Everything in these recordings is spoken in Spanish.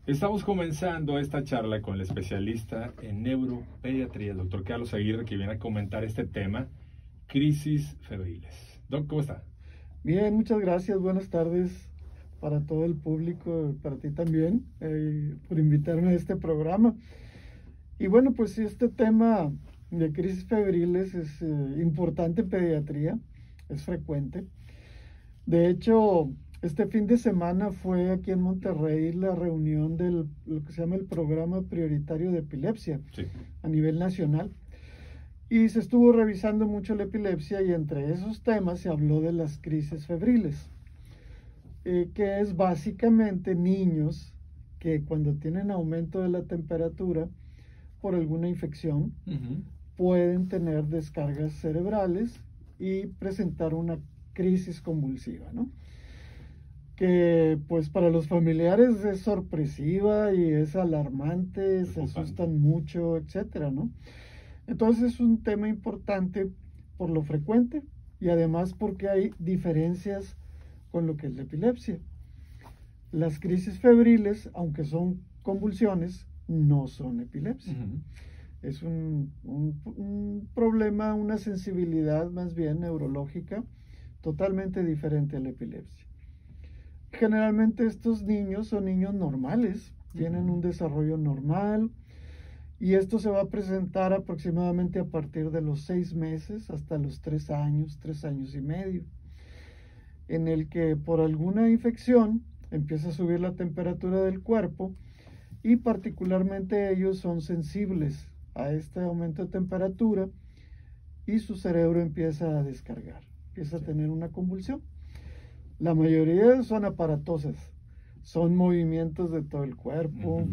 Estamos comenzando esta charla con el especialista en neuropediatría, el doctor Carlos Aguirre, que viene a comentar este tema, crisis febriles. Doc, ¿cómo está? Bien, muchas gracias. Buenas tardes para todo el público, para ti también, por invitarme a este programa. Y bueno, pues sí, este tema de crisis febriles es importante en pediatría, es frecuente. De hecho, este fin de semana fue aquí en Monterrey la reunión lo que se llama el Programa Prioritario de Epilepsia a nivel nacional. Y se estuvo revisando mucho la epilepsia y entre esos temas se habló de las crisis febriles, que es básicamente niños que cuando tienen aumento de la temperatura por alguna infección, pueden tener descargas cerebrales y presentar una crisis convulsiva, ¿no? Que pues para los familiares es sorpresiva y es alarmante, se asustan mucho, etcétera, ¿no? Entonces es un tema importante por lo frecuente y además porque hay diferencias con lo que es la epilepsia. Las crisis febriles, aunque son convulsiones, no son epilepsia. Es un problema, una sensibilidad más bien neurológica totalmente diferente a la epilepsia. Generalmente estos niños son niños normales, tienen un desarrollo normal, y esto se va a presentar aproximadamente a partir de los 6 meses hasta los 3 años y medio, en el que por alguna infección empieza a subir la temperatura del cuerpo y particularmente ellos son sensibles a este aumento de temperatura y su cerebro empieza a descargar, empieza a tener una convulsión. La mayoría son aparatosas, son movimientos de todo el cuerpo,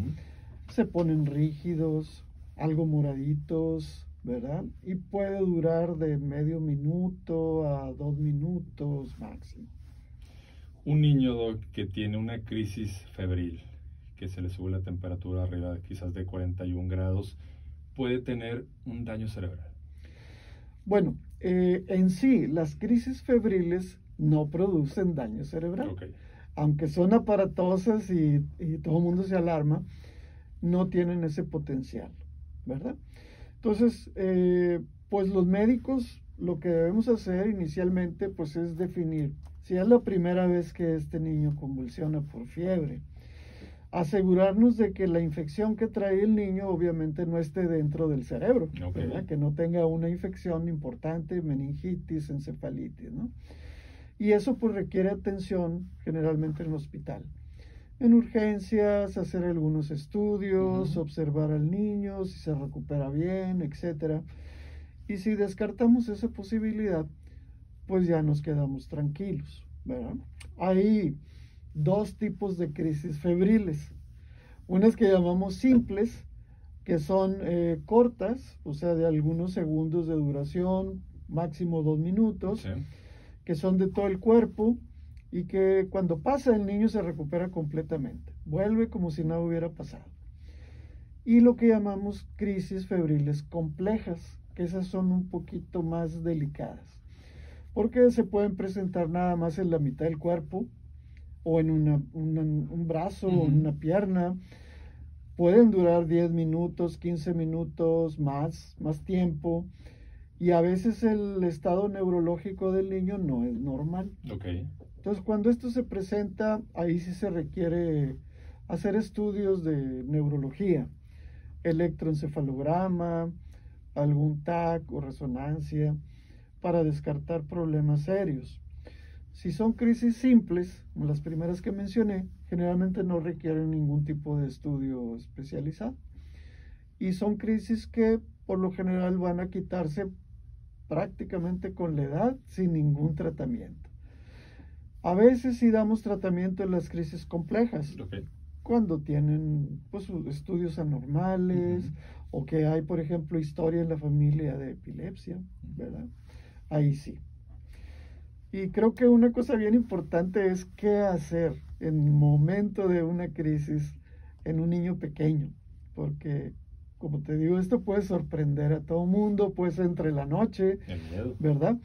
se ponen rígidos, algo moraditos, ¿verdad? Y puede durar de medio minuto a 2 minutos máximo. Un niño, Doc, que tiene una crisis febril, que se le sube la temperatura arriba quizás de 41 grados, puede tener un daño cerebral. Bueno, en sí, las crisis febriles no producen daño cerebral. Aunque son aparatosas y todo el mundo se alarma, no tienen ese potencial, ¿verdad? Entonces, pues los médicos lo que debemos hacer inicialmente pues es definir si es la primera vez que este niño convulsiona por fiebre, asegurarnos de que la infección que trae el niño obviamente no esté dentro del cerebro, ¿verdad? Que no tenga una infección importante, meningitis, encefalitis, ¿no? Y eso pues requiere atención generalmente en el hospital. En urgencias, hacer algunos estudios, observar al niño, si se recupera bien, etc. Y si descartamos esa posibilidad, pues ya nos quedamos tranquilos, ¿verdad? Hay dos tipos de crisis febriles. Unas que llamamos simples, que son cortas, o sea, de algunos segundos de duración, máximo 2 minutos, que son de todo el cuerpo, y que cuando pasa el niño se recupera completamente, vuelve como si nada hubiera pasado. Y lo que llamamos crisis febriles complejas, que esas son un poquito más delicadas, porque se pueden presentar nada más en la mitad del cuerpo, o en un brazo, o en una pierna. Pueden durar 10 minutos, 15 minutos, más tiempo, y a veces el estado neurológico del niño no es normal. Entonces, cuando esto se presenta, ahí sí se requiere hacer estudios de neurología, electroencefalograma, algún TAC o resonancia, para descartar problemas serios. Si son crisis simples, como las primeras que mencioné, generalmente no requieren ningún tipo de estudio especializado. Y son crisis que por lo general van a quitarse prácticamente con la edad sin ningún tratamiento. A veces sí damos tratamiento en las crisis complejas, cuando tienen pues estudios anormales o que hay, por ejemplo, historia en la familia de epilepsia, ¿verdad? Ahí sí. Y creo que una cosa bien importante es qué hacer en el momento de una crisis en un niño pequeño, porque como te digo, esto puede sorprender a todo mundo, puede ser entre la noche, ¿verdad?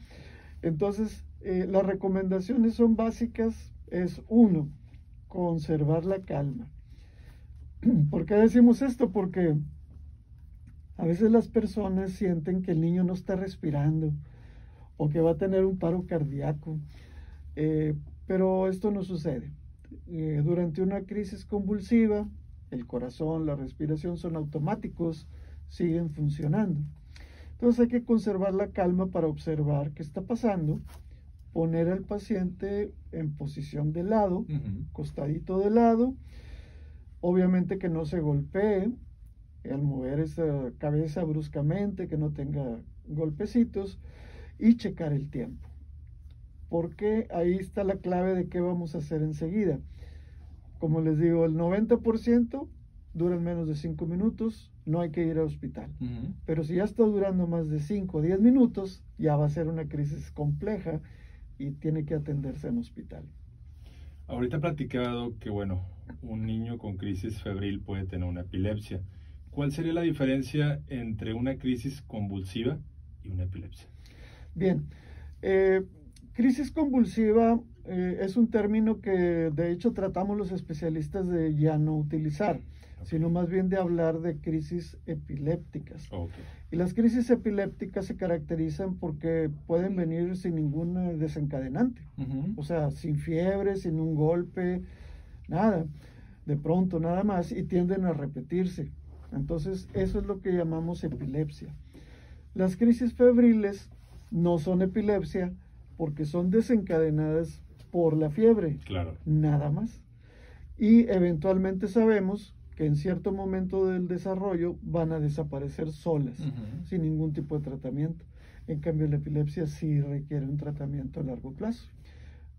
Entonces, las recomendaciones son básicas, es uno, conservar la calma. ¿Por qué decimos esto? Porque a veces las personas sienten que el niño no está respirando o que va a tener un paro cardíaco, pero esto no sucede. Durante una crisis convulsiva, el corazón, la respiración son automáticos, siguen funcionando. Entonces hay que conservar la calma para observar qué está pasando, poner al paciente en posición de lado, costadito de lado, obviamente que no se golpee al mover esa cabeza bruscamente, que no tenga golpecitos, y checar el tiempo. Porque ahí está la clave de qué vamos a hacer enseguida. Como les digo, el 90% duran menos de 5 minutos, no hay que ir al hospital. Pero si ya está durando más de 5 o 10 minutos, ya va a ser una crisis compleja y tiene que atenderse en hospital. Ahorita platicado que, bueno, un niño con crisis febril puede tener una epilepsia. ¿Cuál sería la diferencia entre una crisis convulsiva y una epilepsia? Bien, crisis convulsiva es un término que de hecho tratamos los especialistas de ya no utilizar, sino más bien de hablar de crisis epilépticas. Y las crisis epilépticas se caracterizan porque pueden venir sin ningún desencadenante, o sea, sin fiebre, sin un golpe, nada, de pronto nada más, y tienden a repetirse. Entonces, eso es lo que llamamos epilepsia. Las crisis febriles no son epilepsia porque son desencadenadas por la fiebre, claro, nada más. Y eventualmente sabemos que en cierto momento del desarrollo van a desaparecer solas, sin ningún tipo de tratamiento. En cambio, la epilepsia sí requiere un tratamiento a largo plazo.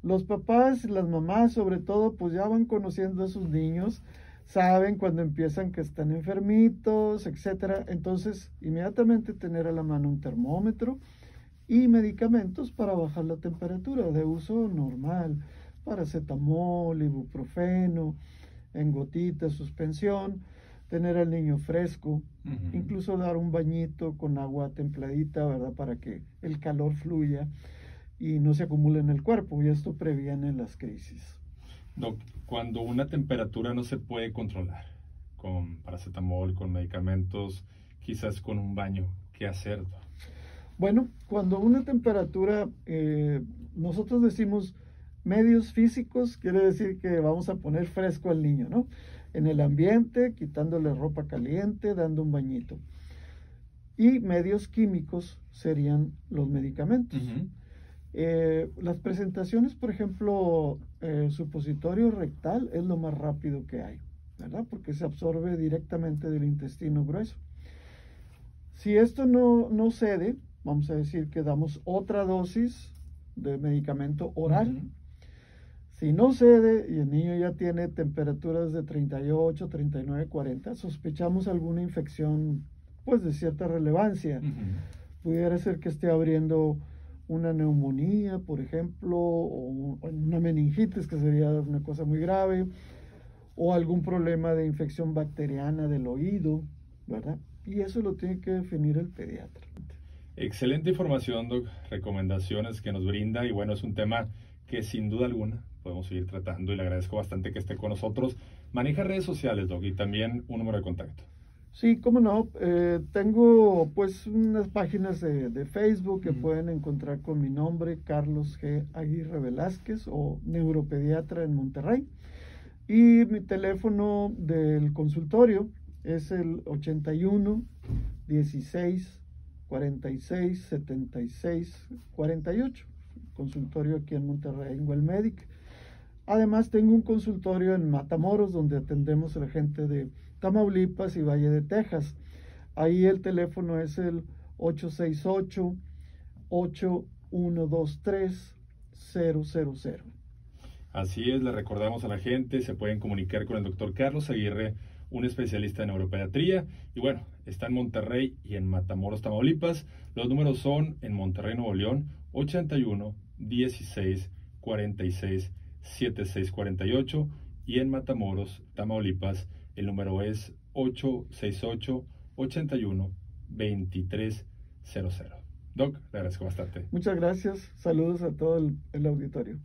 Los papás, las mamás sobre todo, pues ya van conociendo a sus niños, saben cuando empiezan que están enfermitos, etcétera. Entonces, inmediatamente tener a la mano un termómetro y medicamentos para bajar la temperatura de uso normal, paracetamol, ibuprofeno, en gotitas, suspensión, tener al niño fresco, incluso dar un bañito con agua templadita, ¿verdad? Para que el calor fluya y no se acumule en el cuerpo, y esto previene las crisis. Doc, cuando una temperatura no se puede controlar con paracetamol, con medicamentos, quizás con un baño, ¿qué hacer? Bueno, cuando una temperatura, nosotros decimos medios físicos, quiere decir que vamos a poner fresco al niño, ¿no? En el ambiente, quitándole ropa caliente, dando un bañito. Y medios químicos serían los medicamentos. Las presentaciones, por ejemplo, supositorio rectal es lo más rápido que hay, ¿verdad? Porque se absorbe directamente del intestino grueso. Si esto no cede, vamos a decir que damos otra dosis de medicamento oral. Si no cede y el niño ya tiene temperaturas de 38, 39, 40, sospechamos alguna infección, pues de cierta relevancia. Pudiera ser que esté abriendo una neumonía, por ejemplo, o una meningitis, que sería una cosa muy grave, o algún problema de infección bacteriana del oído, ¿verdad? Y eso lo tiene que definir el pediatra. Excelente información, Doc, recomendaciones que nos brinda, y bueno, es un tema que sin duda alguna podemos seguir tratando, y le agradezco bastante que esté con nosotros. Maneja redes sociales, Doc, y también un número de contacto. Sí, cómo no. Tengo pues unas páginas de Facebook que pueden encontrar con mi nombre, Carlos G. Aguirre Velázquez, o neuropediatra en Monterrey. Y mi teléfono del consultorio es el 81 16 46 76 48. Consultorio aquí en Monterrey, en Wellmedic. Además tengo un consultorio en Matamoros, donde atendemos a la gente de Tamaulipas y Valle de Texas. Ahí el teléfono es el 868-8123-000. Así es, le recordamos a la gente, se pueden comunicar con el doctor Carlos Aguirre, un especialista en neuropediatría, y bueno, está en Monterrey y en Matamoros, Tamaulipas. Los números son en Monterrey, Nuevo León, 81 16 46 76 48, y en Matamoros, Tamaulipas, el número es 868-81-2300. Doc, le agradezco bastante. Muchas gracias. Saludos a todo el auditorio.